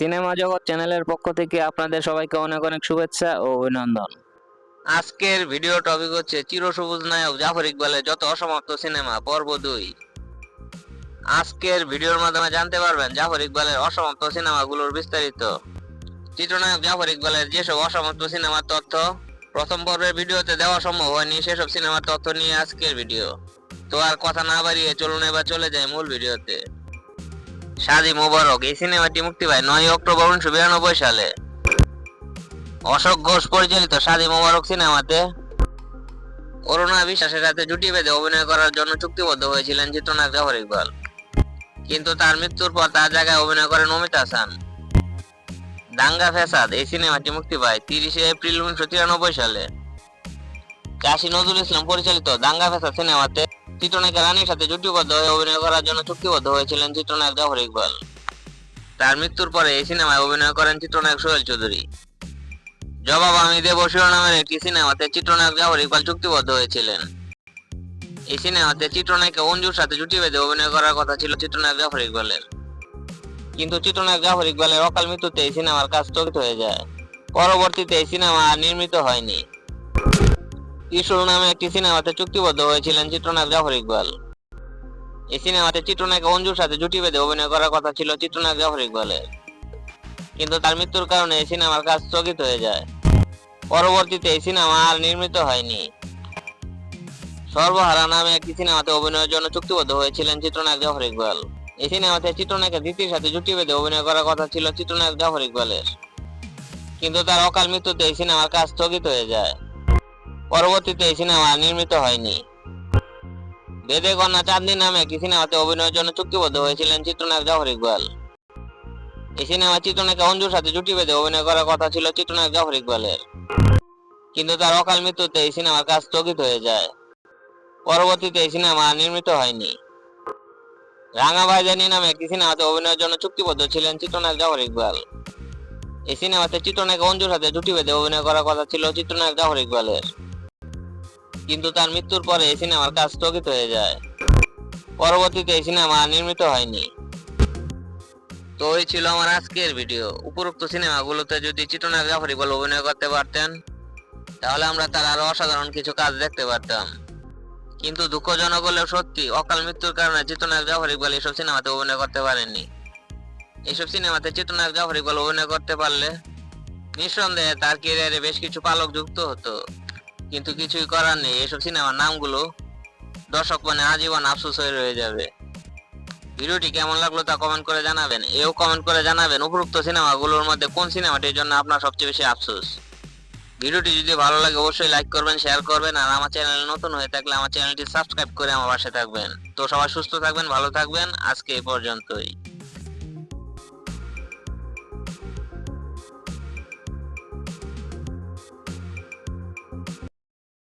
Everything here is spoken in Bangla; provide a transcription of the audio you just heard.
সিনেমা জগৎ চ্যানেলের পক্ষ থেকে আপনাদের সবাইকে অনেক অনেক শুভেচ্ছা ও অভিনন্দন। আজকের ভিডিও টপিক হচ্ছে চিরসবুজ নায়ক জাফর ইকবালের যত অসমাপ্ত সিনেমা পর্ব 2। আজকের ভিডিওর মাধ্যমে জানতে পারবেন জাফর ইকবালের অসমাপ্ত সিনেমাগুলোর বিস্তারিত। চিত্রনায়ক জাফর ইকবালের যেসব অসমাপ্ত সিনেমার তথ্য প্রথম পর্বের ভিডিওতে দেওয়া সম্ভব হয়নি, সেসব সিনেমার তথ্য নিয়ে আজকের ভিডিও। তো আর কথা না বাড়িয়ে চলুন এবার চলে যায় মূল ভিডিওতে। শাদি মোবারক এই সিনেমাটি মুক্তি পায় 9 অক্টোবর 1992 সালে। অশোক ঘোষ পরিচালিত শাদি মোবারক সিনেমাতে অরুণা বিশ্বাসের সাথে জুটি বেঁধে অভিনয় করার জন্য চুক্তিবদ্ধ হয়েছিলেন চিত্রনায়ক জাফর ইকবাল, কিন্তু তার মৃত্যুর পর তার জায়গায় অভিনয় করেন অমিত হাসান। দাঙ্গা ফ্যাসাদ এই সিনেমাটি মুক্তি পায় 30 এপ্রিল 1993 সালে। কাশী নজরুল ইসলাম পরিচালিত দাঙ্গা ফ্যাসাদ সিনেমাতে চিত্রনায়িকা রানীর সাথে জুটিবদ্ধ হয়ে অভিনয় করার জন্য চুক্তিবদ্ধ হয়েছিলেন চিত্রনায়ক জাফর ইকবাল। তার মৃত্যুর পরে এই সিনেমায় অভিনয় করেন চিত্রনায়ক সোহেল চৌধুরী। জবাব আমি দেব শিরোনামের একটি সিনেমাতে চিত্রনায়ক জাফর ইকবাল চুক্তিবদ্ধ হয়েছিলেন। এই সিনেমাতে চিত্রনায়িকা অঞ্জুর সাথে জুটি বেঁধে অভিনয় করার কথা ছিল চিত্রনায়ক জাফর ইকবালের, কিন্তু চিত্রনায়ক জাফর ইকবালের অকাল মৃত্যুতে এই সিনেমার কাজ স্থগিত হয়ে যায়। পরবর্তীতে এই সিনেমা আর নির্মিত হয়নি। ত্রিশূল নামে একটি সিনেমাতে চুক্তিবদ্ধ হয়েছিলেন চিত্রনায়ক জাফর ইকবাল। এই সিনেমাতে চিত্রনায়িকা অঞ্জুর সাথে জুটি বেঁধে অভিনয় করার কথা ছিল চিত্রনায়ক জাফর ইকবালের, কিন্তু তার মৃত্যুর কারণে এই সিনেমার কাজ স্থগিত হয়ে যায়। পরবর্তীতে এই সিনেমা আর নির্মিত হয়নি। সর্বহারা নামে একটি সিনেমাতে অভিনয়ের জন্য চুক্তিবদ্ধ হয়েছিলেন চিত্রনায়ক জাফর ইকবাল। এই সিনেমাতে চিত্রনায়িকা দিতির সাথে জুটি বেঁধে অভিনয় করার কথা ছিল চিত্রনায়ক জাফর ইকবালের, কিন্তু তার অকাল মৃত্যুতে এই সিনেমার কাজ স্থগিত হয়ে যায়। পরবর্তীতে এই সিনেমা আর নির্মিত হয়নি। বেদে কন্যা চাঁদনী নামে একটি সিনেমাতে অভিনয়ের জন্য চুক্তিবদ্ধ হয়েছিলেন চিত্রনায়ক জাফর ইকবাল। এই সিনেমা চিত্রনায়িকা অঞ্জুর সাথে জুটি বেঁধে অভিনয় করার কথা ছিল চিত্রনায়ক জাফর ইকবালের, কিন্তু তার অকাল মৃত্যুতে এই সিনেমার কাজ স্থগিত হয়ে যায়। পরবর্তীতে এই সিনেমা আর নির্মিত হয়নি। রাঙা ভাইজানি নামে একটি সিনেমাতে অভিনয়ের জন্য চুক্তিবদ্ধ ছিলেন চিত্রনায়ক জাফর ইকবাল। এই সিনেমাতে চিত্রনায়িকা অঞ্জুর সাথে জুটি বেঁধে অভিনয় করার কথা ছিল চিত্রনায়ক জাফর ইকবালের, কিন্তু তার মৃত্যুর পরে এই সিনেমার কাজ স্থগিত হয়ে যায়। পরবর্তীতে এই সিনেমা আর নির্মিত হয়নি। তো এই ছিল আমার আজকের ভিডিও। উপরোক্ত সিনেমাগুলোতে যদি চিত্রনায়ক জাফর ইকবাল অভিনয় করতে পারতেন, তাহলে আমরা তার আরো অসাধারণ কিছু কাজ দেখতে পারতাম। কিন্তু দুঃখজনক হলেও সত্যি, অকাল মৃত্যুর কারণে চিত্রনায়ক জাফর ইকবাল এইসব সিনেমাতে অভিনয় করতে পারেননি। এইসব সিনেমাতে চিত্রনায়ক জাফর ইকবাল অভিনয় করতে পারলে নিঃসন্দেহে তার ক্যারিয়ারে বেশ কিছু পালক যুক্ত হতো, কিন্তু কিছুই করার নেই। এইসব সিনেমার নামগুলো দর্শক মনে আজীবন আফসোস হয়ে রয়ে যাবে। ভিডিওটি কেমন লাগলো তা কমেন্ট করে জানাবেন। এও কমেন্ট করে জানাবেন উপরোক্ত সিনেমাগুলোর মধ্যে কোন সিনেমাটির জন্য আপনার সবচেয়ে বেশি আফসোস। ভিডিওটি যদি ভালো লাগে অবশ্যই লাইক করবেন, শেয়ার করবেন, আর আমার চ্যানেলে নতুন হয়ে থাকলে আমার চ্যানেলটি সাবস্ক্রাইব করে আমার পাশে থাকবেন। তো সবাই সুস্থ থাকবেন, ভালো থাকবেন। আজকে এই পর্যন্তই।